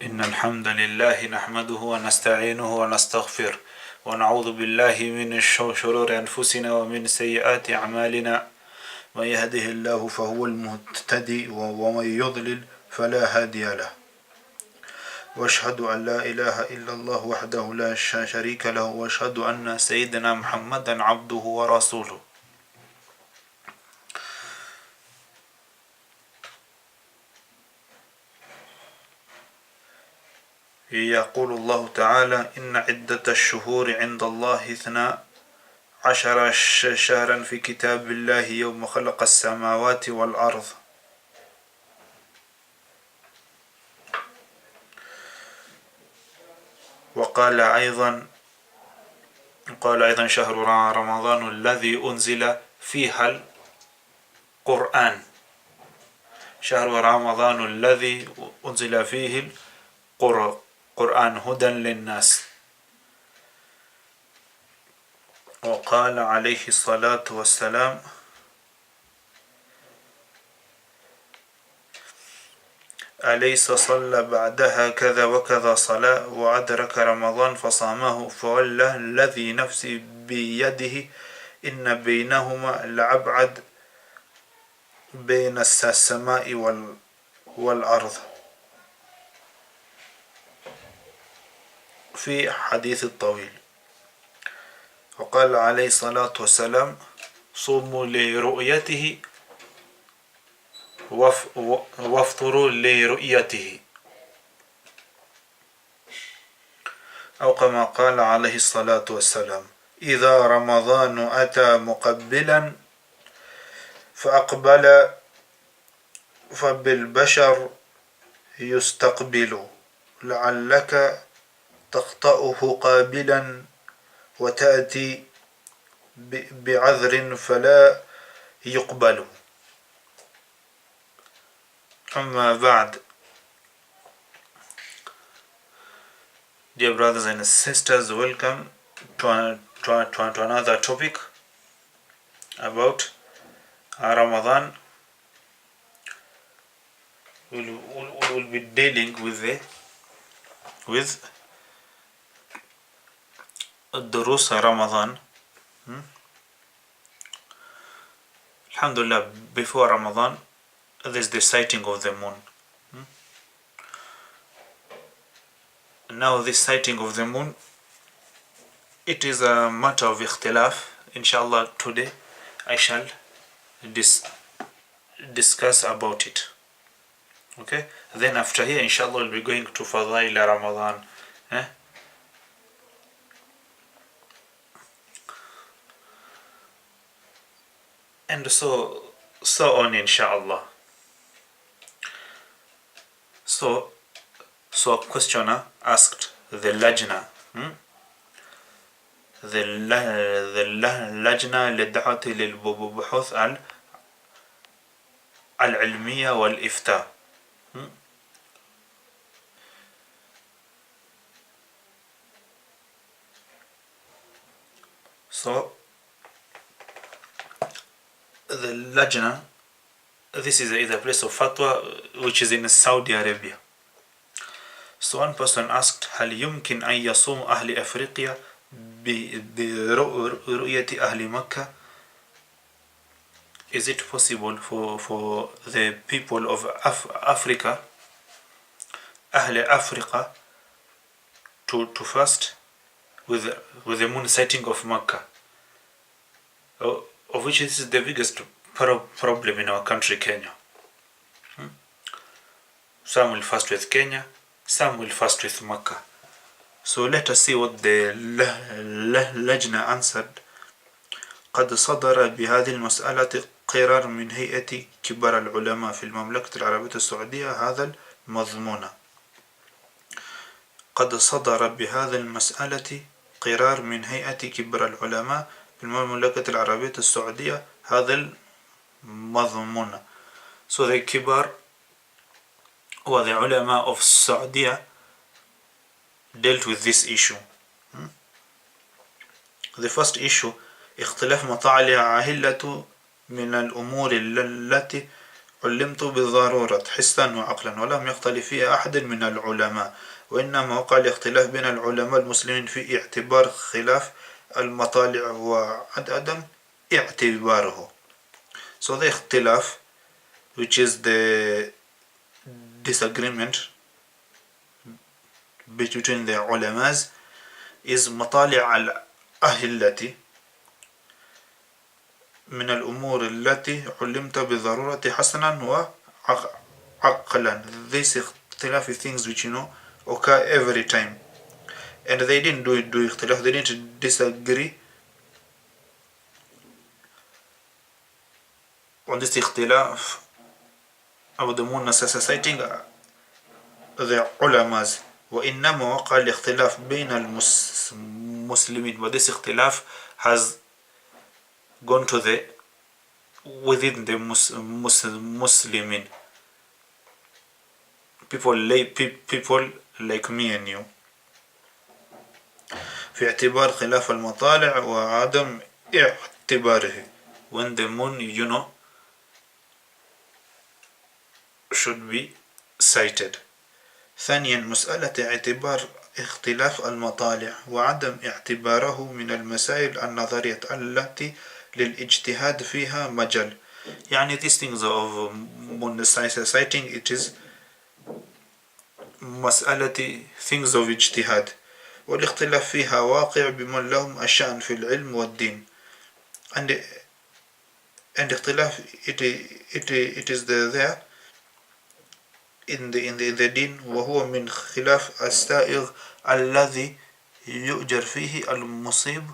إن الحمد لله نحمده ونستعينه ونستغفره ونعوذ بالله من شرور أنفسنا ومن سيئات أعمالنا من يهده الله فهو المهتدي ومن يضلل فلا هادي له وأشهد أن لا إله إلا الله وحده لا شريك له وأشهد أن سيدنا محمدا عبده ورسوله. يقول الله تعالى إن عدة الشهور عند الله 12 شهرا في كتاب الله يوم خلق السماوات والأرض. وقال أيضا شهر رمضان الذي أنزل فيه القرآن، شهر رمضان الذي أنزل فيه القرآن هدى للناس. وقال عليه الصلاة والسلام أليس صلى بعدها كذا وكذا صلاة وأدرك رمضان فصامه فوالله الذي نفسي بيده إن بينهما لأبعد بين السماء والأرض في حديث الطويل. وقال عليه الصلاة والسلام صوموا لرؤيته وافطروا لرؤيته، أو كما قال عليه الصلاة والسلام إذا رمضان أتى مقبلا فأقبل فبالبشر يستقبل لعلك تخطأه قابلا وتأتي بعذر فلا يقبل. أما بعد, dear brothers and sisters, welcome to another topic about Ramadan. We will be dealing with Durus Ramadan. Alhamdulillah, before Ramadan there is the sighting of the moon. Now this sighting of the moon, it is a matter of ikhtilaf. Inshallah today I shall discuss about it. Okay, then after here inshallah we'll be going to Fadail Ramadan. And so on inshallah. So a questioner asked the Lajna, the Lajna للدعوة للبحوث العلمية والإفتاء. So the Lajna, this is a place of fatwa which is in Saudi Arabia. So one person asked هل يمكن أن يصوم أهل أفريقيا برؤية أهل مكة? Is it possible for the people of Africa, أهل أفريقيا, to fast with the moon sighting of Makkah, of which this is the biggest problem in our country, Kenya. Some will fast with Kenya, some will fast with Makkah. So let us see what the Lajna answered. قد صدر بهذه المسألة قرار من هيئة كبار العلماء في المملكة العربية السعودية هذا المضمون. قد صدر بهذه المسألة قرار من هيئة كبار العلماء في المملكة العربية السعودية هذا المضمون. So the Kibar or the ulama of Saudi dealt with this issue. The first issue اختلاف مطالع عاهلة من الأمور التي علمت بالضرورة حسا وعقلا ولم يختلف فيها أحد من العلماء، وإنما وقع الاختلاف بين العلماء المسلمين في اعتبار خلاف المطالع وعدم اعتباره. So the اختلاف, which is the disagreement between the ulamas, is مطالع الأهلة من الأمور التي علمت بالضرورة حسنا وعقلا. This اختلاف is things which occur every time, and they didn't do اختلاف, they didn't disagree on this اختلاف of the moon necessitating the ulamas. وإنما وقع الاختلاف بين المسلمين, but this اختلاف has gone to the within the Muslimin, people like me and you, في اعتبار خلاف المطالع وعدم اعتباره, when the moon should be cited. ثانيا مسألة اعتبار اختلاف المطالع وعدم اعتباره من المسائل النظرية التي للاجتهاد فيها مجال. يعني these things of moon citing, it is مسألة things of اجتهاد, والاختلاف فيها واقع بمن لهم الشأن في العلم والدين. And اختلاف it is there in the دين, وهو من خلاف السائغ الذي يؤجر فيه المصيب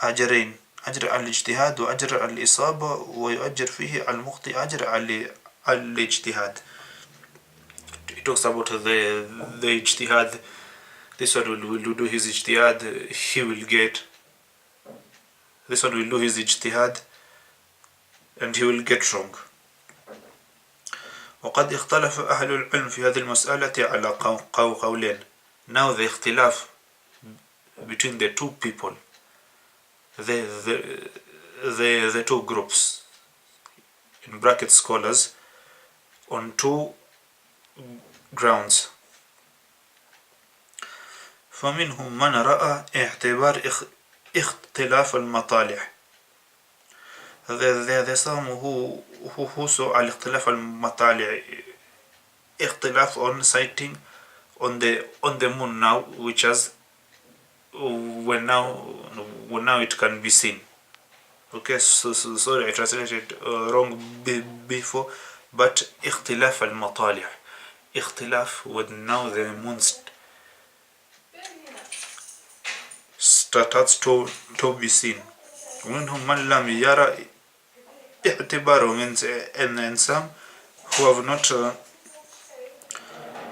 أجرين, أجر الاجتهاد وأجر الإصابة, ويؤجر فيه المخطئ أجر الاجتهاد. It talks about the ijtihad. This one will do his ijtihad, he will get. This one will do his ijtihad and he will get wrong. وقد اختلف أهل العلم في هذه المسألة على قولين. Now the اختلاف between the two people, the two groups, in bracket scholars, on two grounds. فمنهم من رأى اعتبار اختلاف المطالع. There are some who saw الاختلاف المطالع, اختلاف on sighting on the moon now, which has when now it can be seen. Okay, so sorry I translated wrong before, but اختلاف المطالع, اختلاف when now the moon starts to be seen. ومنهم من لم يرى اعتباره, and some who have not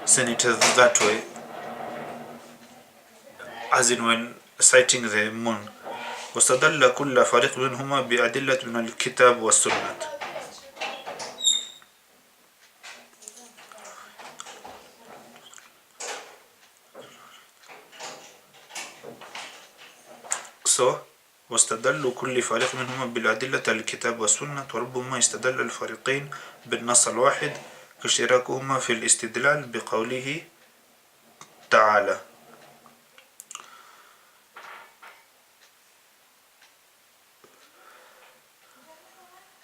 seen it that way, as in when sighting the moon. واستدل كل فريق منهما بأدلة من الكتاب والسنة. So واستدل كل فريق منهما بالأدلة الكتاب والسنة، وربما استدل الفريقين بالنص الواحد كاشتراكهما في الاستدلال بقوله تعالى.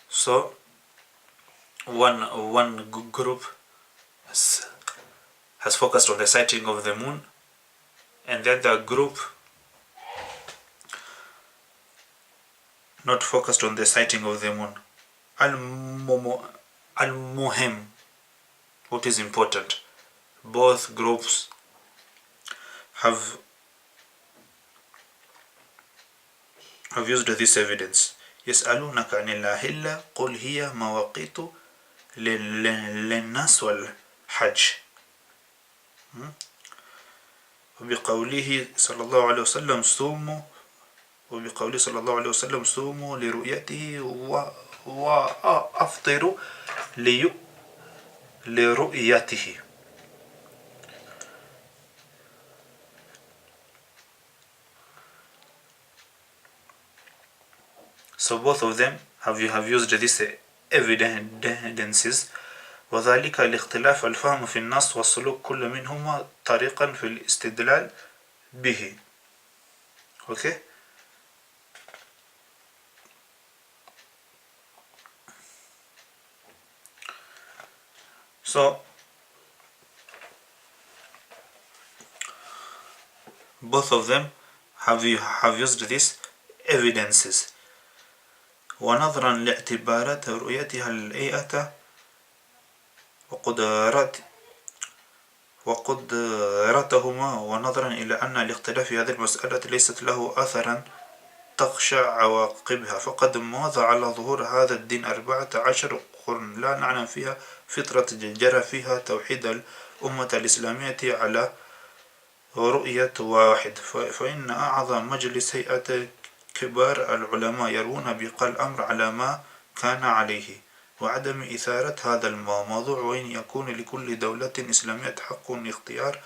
So one group has focused on the sighting of the moon, and the other group not focused on the sighting of the moon. Al-Muhim, what is important, both groups have used this evidence. يسألونك عن الأهلة قل هي مواقيت للناس والحج. وبقوله صلى الله عليه وسلم صوموا، وبقوله صلى الله عليه وسلم صوموا لرؤيته وأفطروا لرؤيته. So both of them have used this evidences وذلك لاختلاف الفهم في النص والسلوك كل منهما طريقا في الاستدلال به. Okay. So both of them have used these evidences. ونظرا لاعتبارات رؤيتها الهيئة وقدرتهما ونظرا إلى أن الاختلاف في هذه المسألة ليست له أثرا تخشى عواقبها فقد مضى على ظهور هذا الدين 14 قرن لا نعلم فيها فترة جرى فيها توحيد الأمة الإسلامية على رؤية واحد فإن أعظم مجلس هيئة كبار العلماء يرون بقى الأمر على ما كان عليه وعدم إثارة هذا الموضوع وإن يكون لكل دولة إسلامية حق اختيار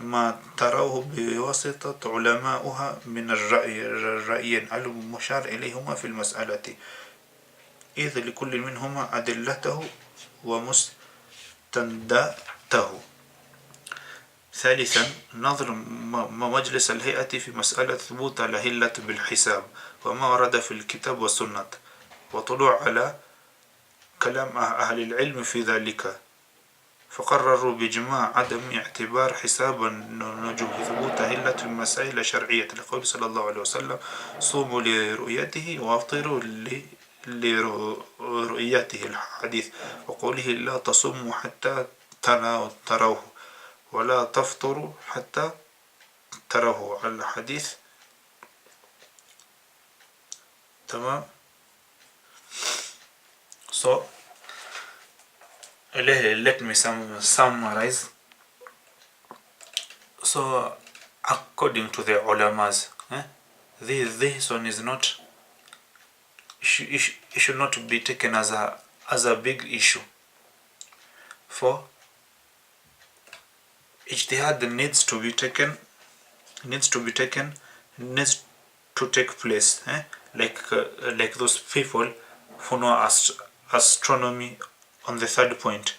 ما تروه بواسطة علماؤها من الرأيين المشار إليهما في المسألة إذ لكل منهما أدلته ومستنداته. ثالثا نظر مجلس الهيئة في مسألة ثبوت الأهلة بالحساب وما ورد في الكتاب والسنة وطلوع على كلام أهل العلم في ذلك فقرروا بإجماع عدم اعتبار حساب النجوم ثبوت أهلة في المسائل الشرعية لقول صلى الله عليه وسلم صوموا لرؤيته وافطروا لرؤيته الحديث وقوله لا تصوموا حتى تروه ولا تفطروا حتى تروه الحديث. تمام. So let me summarize. So according to the ulamas, this one is not it should not be taken as a big issue. For ijtihad needs to take place, like those people who know astronomy on the third point.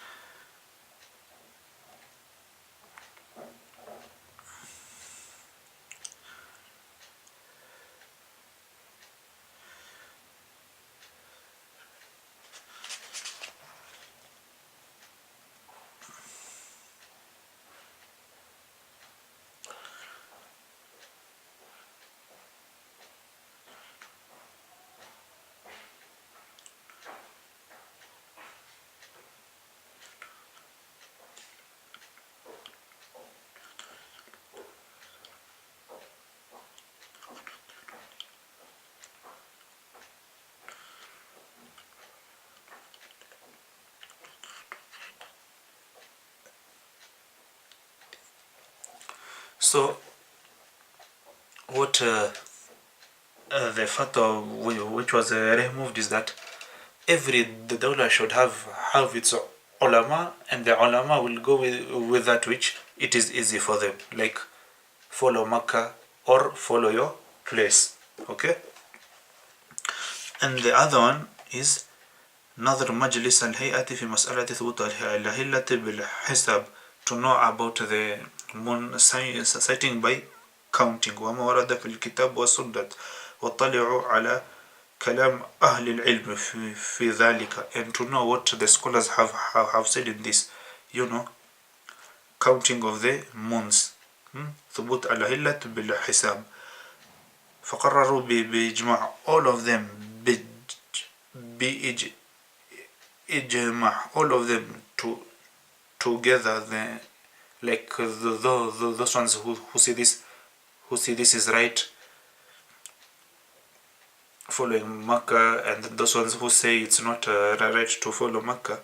So what the fatwa which was removed is that every dawla should have its ulama, and the ulama will go with that which it is easy for them, like follow Makkah or follow your place. Okay. And the other one is نظر مجلس الهيئة في مسألة ثبوت الأهلة بالحساب, to know about the moon sighting by counting وما ورد في الكتاب والسنة واطلعوا على كلام أهل العلم في ذلك, and to know what the scholars have said in this, counting of the moons. ثبوت الأهلة بالحساب فقرروا بإجماع all of them بإجماع all of them together, like those ones who see this is right, following Makkah, and those ones who say it's not right to follow Makkah.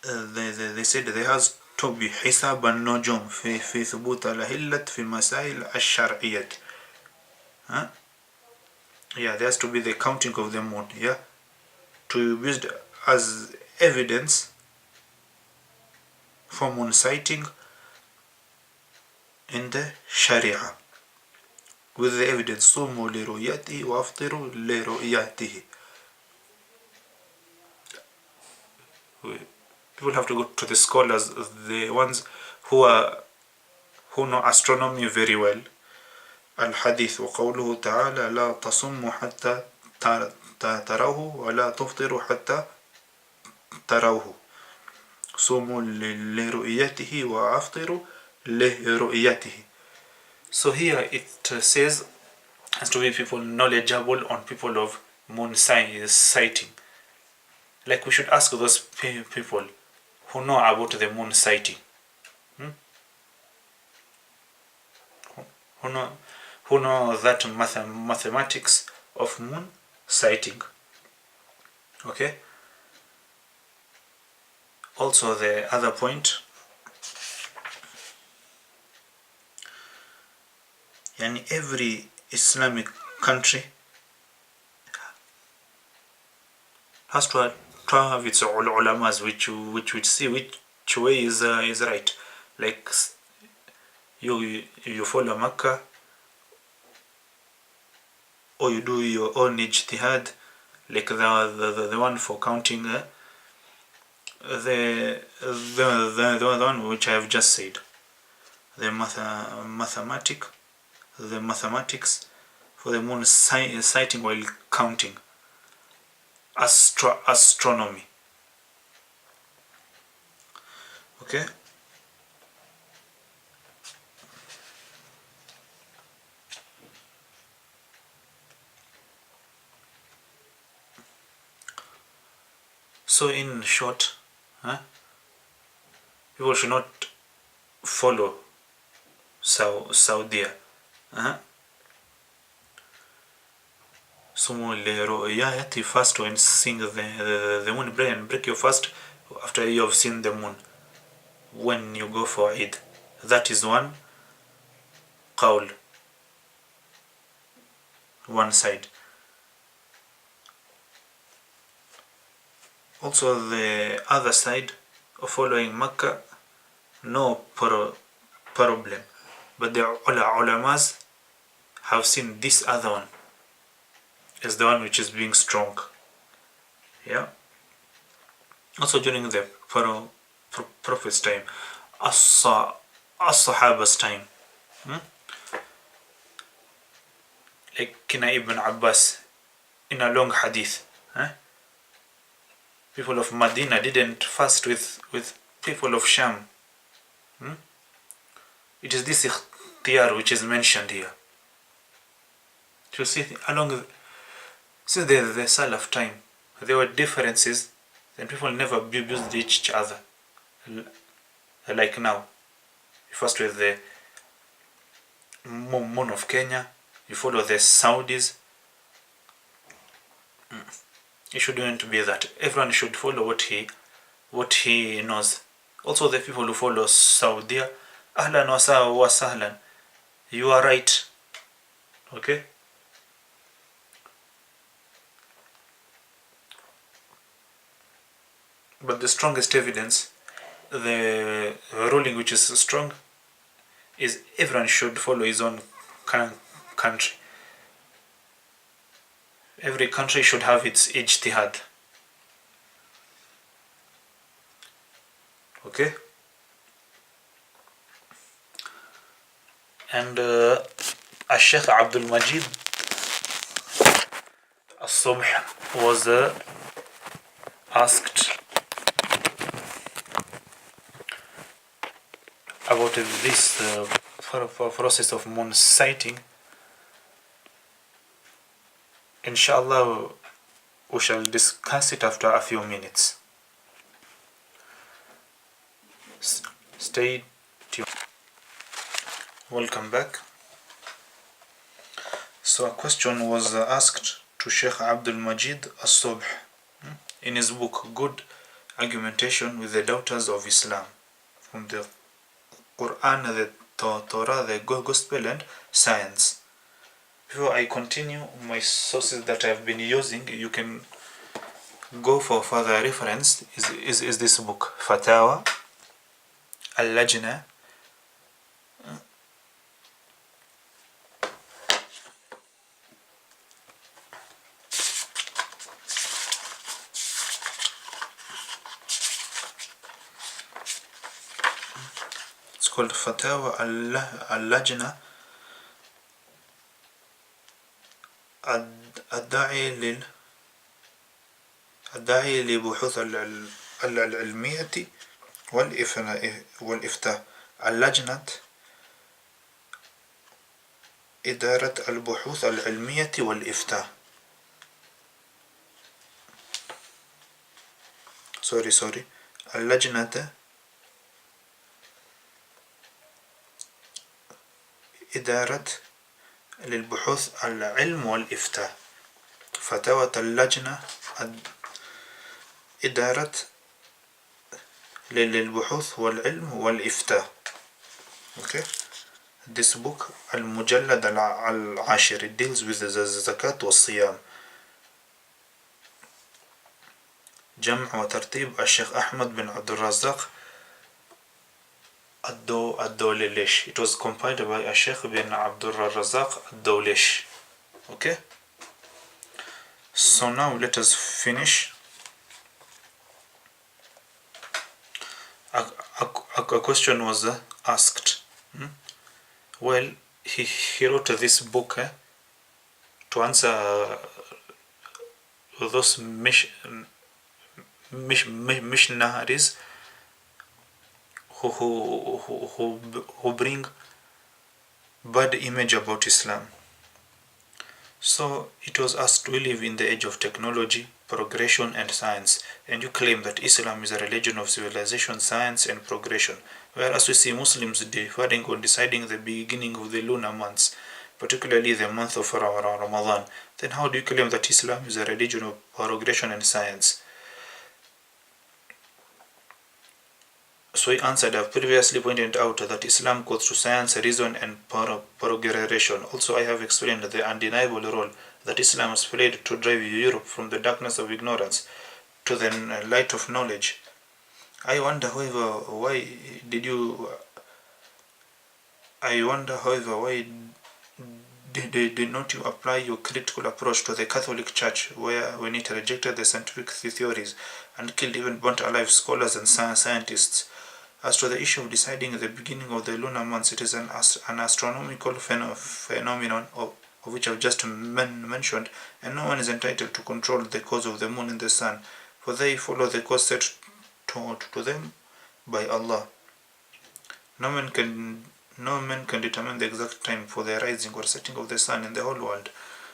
They said there has to be حساب النجوم في ثبوت الأهلة في مسائل الشرعية. Yeah, there has to be the counting of the moon, to be used as evidence for moon sighting in the Sharia. with the evidence صوموا لرؤيته وأفطروا لرؤيته. People have to go to the scholars, the ones who know astronomy very well. الحديث وقوله تعالى لا تصموا حتى تروه ولا تفطروا حتى تروه صوموا لرؤيته وأفطروا لرؤيته. So here it says has to be people knowledgeable on people of moon sighting. Like we should ask those people who know about the moon sighting. Who know that mathematics of moon sighting. Okay. Also the other point, every Islamic country has to have its ulamas which see which way is right. Like you follow Makkah, or you do your own ijtihad, like the one for counting the one which I have just said, the mathematics for the moon sighting while counting, astronomy. Okay. So in short, people should not follow Saudi. You fast when seeing the moon, break your fast after you have seen the moon when you go for Eid. That is one qawl, one side. Also the other side of following Makkah, no problem, but the ulamas have seen this other one as the one which is being strong. Yeah. Also during the Prophet's time, as-sahaba's time, like Kina ibn Abbas in a long hadith, people of Medina didn't fast with people of Sham. It is this ikhtiyar which is mentioned here. You see, since the Salaf time, there were differences, and people never abused each other. Like now, you fast with the moon of Kenya, you follow the Saudis. It shouldn't be that. Everyone should follow what he knows. Also the people who follow Saudi, ahlan wa sahlan, you are right. Okay. But the strongest evidence, the ruling which is strong, is everyone should follow his own country. Every country should have its ijtihad. Okay. And Sheikh Abdul Majid As-Subh was asked about this process of moon sighting. Inshallah, we shall discuss it after a few minutes. Stay tuned. Welcome back. So a question was asked to Sheikh Abdul Majid As-Subh in his book Good Argumentation with the Doubters of Islam, from the Quran, the Torah, the Gospel and Science. Before I continue, my sources that I've been using, you can go for further reference, is this book, Fatawa Al-Lajna called Fatawa al-Lajna الداعي لبحوث العلمية والإفتاء. اللجنة إدارة البحوث العلمية والإفتاء. sorry اللجنة إدارة للبحوث العلم والإفتاء. فتاوى اللجنة إدارة للبحوث والعلم والإفتاء. Okay. This book المجلد العاشر, it deals with the zakat والصيام. جمع وترتيب الشيخ أحمد بن عبد الرزاق الدوليش. It was compiled by الشيخ بن عبد الرزاق الدوليش. Okay. So now let us finish. A question was asked. Well, he wrote this book to answer those missionaries who bring bad image about Islam. So it was asked, we live in the age of technology, progression and science, and you claim that Islam is a religion of civilization, science and progression, whereas we see Muslims differing on deciding the beginning of the lunar months, particularly the month of Ramadan. Then how do you claim that Islam is a religion of progression and science? So he answered, I've previously pointed out that Islam goes through science, reason and progression. Also, I have explained the undeniable role that Islam has played to drive Europe from the darkness of ignorance to the light of knowledge. I wonder, however, why did not you apply your critical approach to the Catholic Church, when it rejected the scientific theories and killed, even burnt alive, scholars and scientists? As to the issue of deciding the beginning of the lunar months, it is an astronomical phenomenon of which I've just mentioned, and no one is entitled to control the course of the moon and the sun, for they follow the course set to them by Allah. No man can determine the exact time for the rising or setting of the sun in the whole world,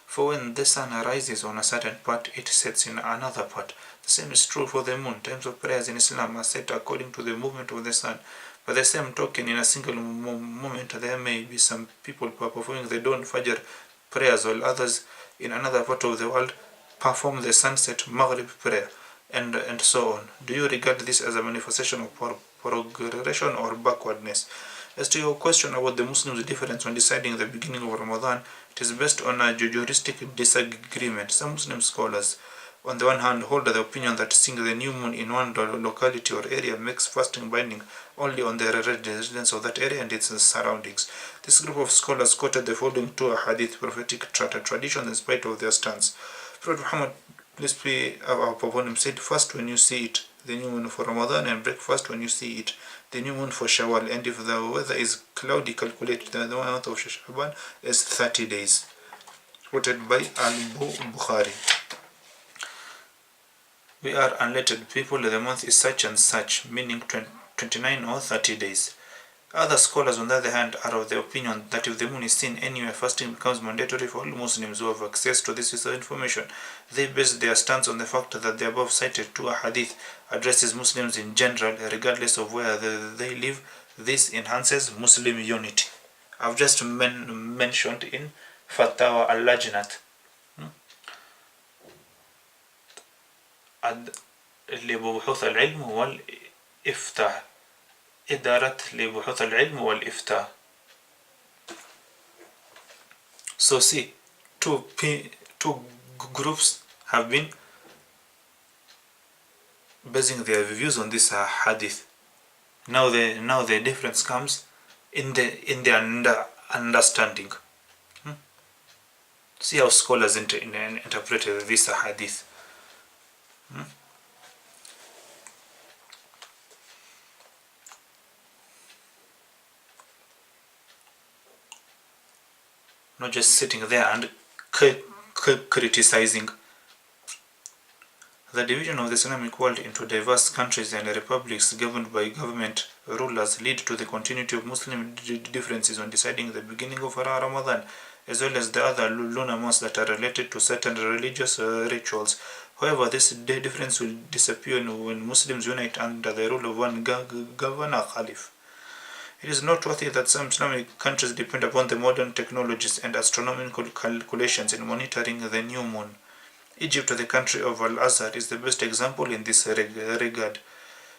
for when the sun rises on a certain part, it sets in another part. The same is true for the moon. Times of prayers in Islam are set according to the movement of the sun. By the same token, in a single moment, there may be some people who are performing the dawn Fajr prayers, while others in another part of the world perform the sunset Maghrib prayer, and so on. Do you regard this as a manifestation of progression or backwardness? As to your question about the Muslims' difference when deciding the beginning of Ramadan, it is based on a juristic disagreement. Some Muslim scholars, on the one hand, hold the opinion that seeing the new moon in one locality or area makes fasting binding only on the residents of that area and its surroundings. This group of scholars quoted the following two hadith prophetic traditions in spite of their stance. Prophet Muhammad, peace be upon him, said, "Fast when you see it, the new moon for Ramadan, and break fast when you see it, the new moon for Shawwal, and if the weather is cloudy, calculate the month of Shawwal as 30 days." Quoted by Al-Bukhari. We are unlettered people, the month is such and such, meaning 29 or 30 days. Other scholars, on the other hand, are of the opinion that if the moon is seen anywhere, fasting becomes mandatory for all Muslims who have access to this piece of information. They base their stance on the fact that the above cited two hadith addresses Muslims in general, regardless of where they live. This enhances Muslim unity. I've just mentioned in Fatawa al-Lajnat. لبحوث العلم والإفتاء. إدارة لبحوث العلم والإفتاء. So see, two groups have been basing their views on this hadith. Now the difference comes in the understanding. See how scholars interpreted this hadith. not just sitting there and criticizing. The division of the Islamic world into diverse countries and republics governed by government rulers lead to the continuity of Muslim differences on deciding the beginning of Ramadan, as well as the other lunar months that are related to certain religious rituals. However, this difference will disappear when Muslims unite under the rule of one governor Khalif. It is noteworthy that some Islamic countries depend upon the modern technologies and astronomical calculations in monitoring the new moon. Egypt, the country of Al-Azhar, is the best example in this regard.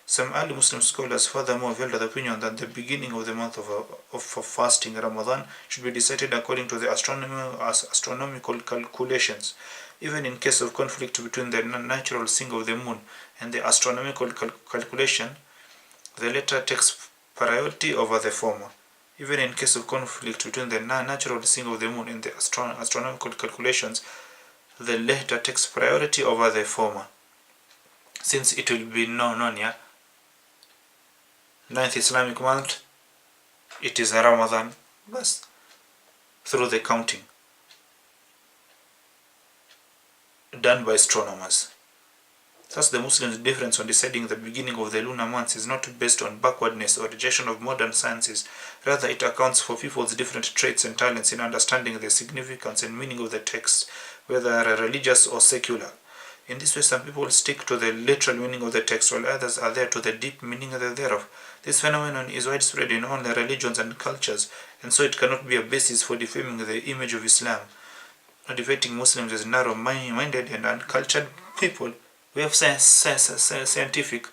Some early Muslim scholars furthermore held the opinion that the beginning of the month of fasting, Ramadan, should be decided according to the astronomical calculations. Even in case of conflict between the natural sync of the moon and the astronomical calculation, the latter takes priority over the former. Even in case of conflict between the natural sync of the moon and the astronomical calculations, the latter takes priority over the former. Since it will be known, yeah, 9th Islamic month, it is Ramadan, but through the counting done by astronomers. Thus, the Muslims' difference on deciding the beginning of the lunar months is not based on backwardness or rejection of modern sciences. Rather, it accounts for people's different traits and talents in understanding the significance and meaning of the text, whether religious or secular. In this way, some people stick to the literal meaning of the text, while others adhere to the deep meaning thereof. This phenomenon is widespread in all religions and cultures, and so it cannot be a basis for defaming the image of Islam, elevating Muslims as narrow-minded and uncultured people. We have scientific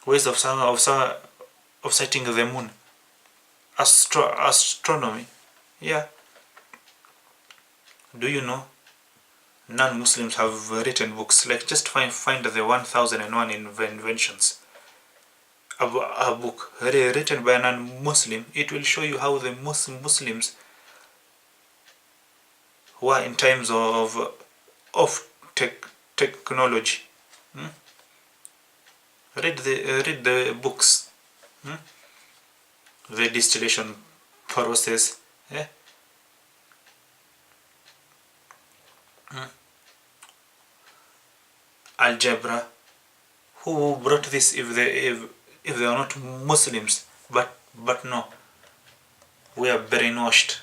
ways of sighting the moon. Astronomy. Yeah. Do you know? Non-Muslims have written books. Like, just find the 1001 inventions. A book written by a non-Muslim. It will show you how the Muslims were in times of technology. Read the books. The distillation process. Algebra. Who brought this if they are not Muslims? But no, we are brainwashed.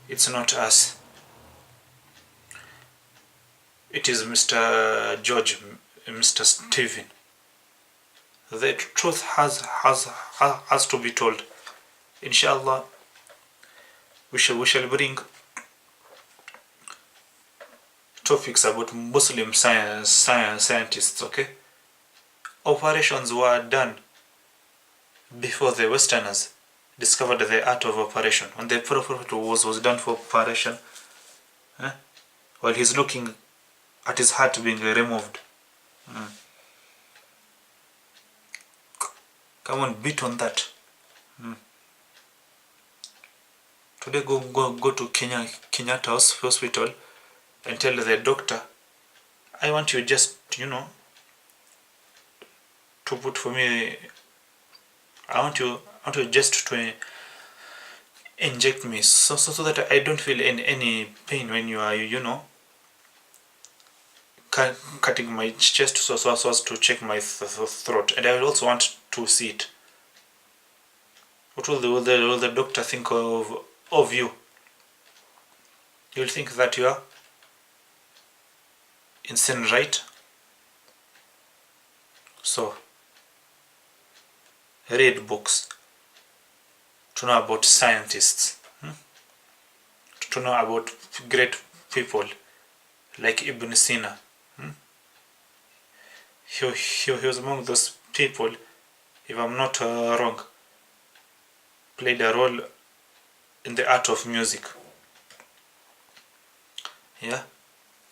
It's not us. It is Mr. George, Mr. Stephen. The truth has to be told. Inshallah, we shall bring topics about Muslim scientists. Okay, operations were done before the Westerners discovered the art of operation. When the Prophet was done for operation, while he's looking at his heart being removed. Come on, beat on that. Today go to Kenyatta Hospital and tell the doctor, I want you just, to put for me, I want you just to inject me so that I don't feel any pain when you are, cutting my chest so as to check my throat. And I also want to see it. What will the doctor think of you? You'll think that you are insane, right? So, read books to know about scientists, to know about great people like Ibn Sina. He was among those people, if I'm not wrong, played a role in the art of music. Yeah,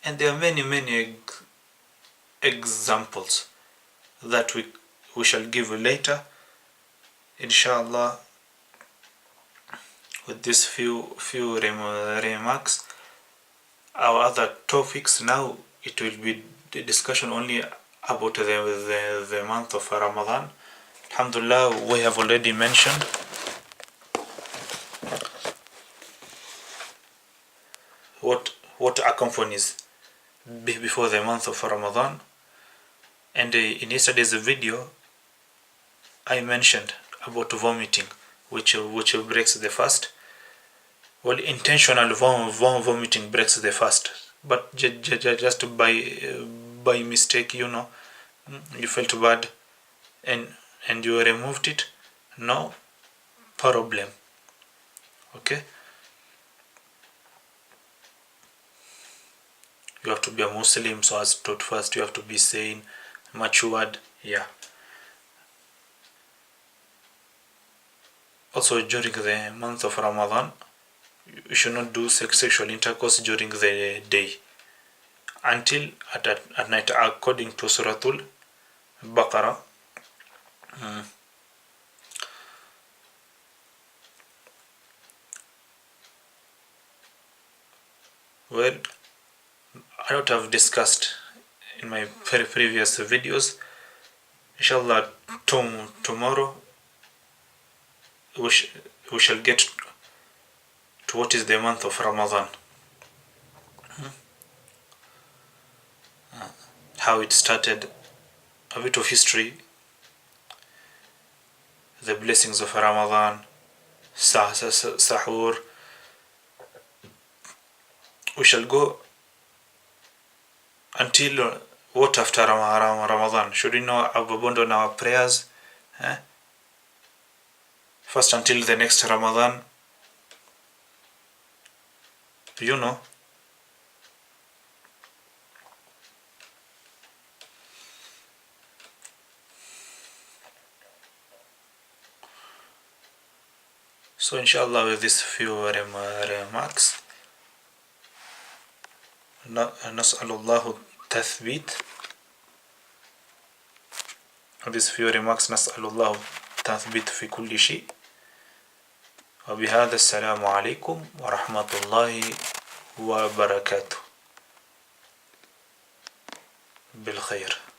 and there are many examples that we shall give later, inshallah. With these few remarks, our other topics now, it will be the discussion only about the month of Ramadan. Alhamdulillah, we have already mentioned phone is before the month of Ramadan. And in yesterday's video I mentioned about vomiting, which breaks the fast. Well, intentional vomiting breaks the fast, but just by mistake, you felt bad and you removed it, no problem. Okay, you have to be a Muslim, so as taught first, you have to be sane, matured. Yeah. Also, during the month of Ramadan, you should not do sexual intercourse during the day until at night, according to Suratul Baqarah. Well, I don't have discussed in my previous videos. Inshallah, tomorrow we shall get to what is the month of Ramadan, how it started, a bit of history, the blessings of Ramadan, sahur. We shall go until what after Ramadan? Should we now abandon our prayers? First until the next Ramadan, So inshallah, with these few remarks, نسأل الله التثبيت. With these few remarks, نسأل الله التثبيت في كل شيء. وبهذا السلام عليكم ورحمة الله وبركاته. بالخير.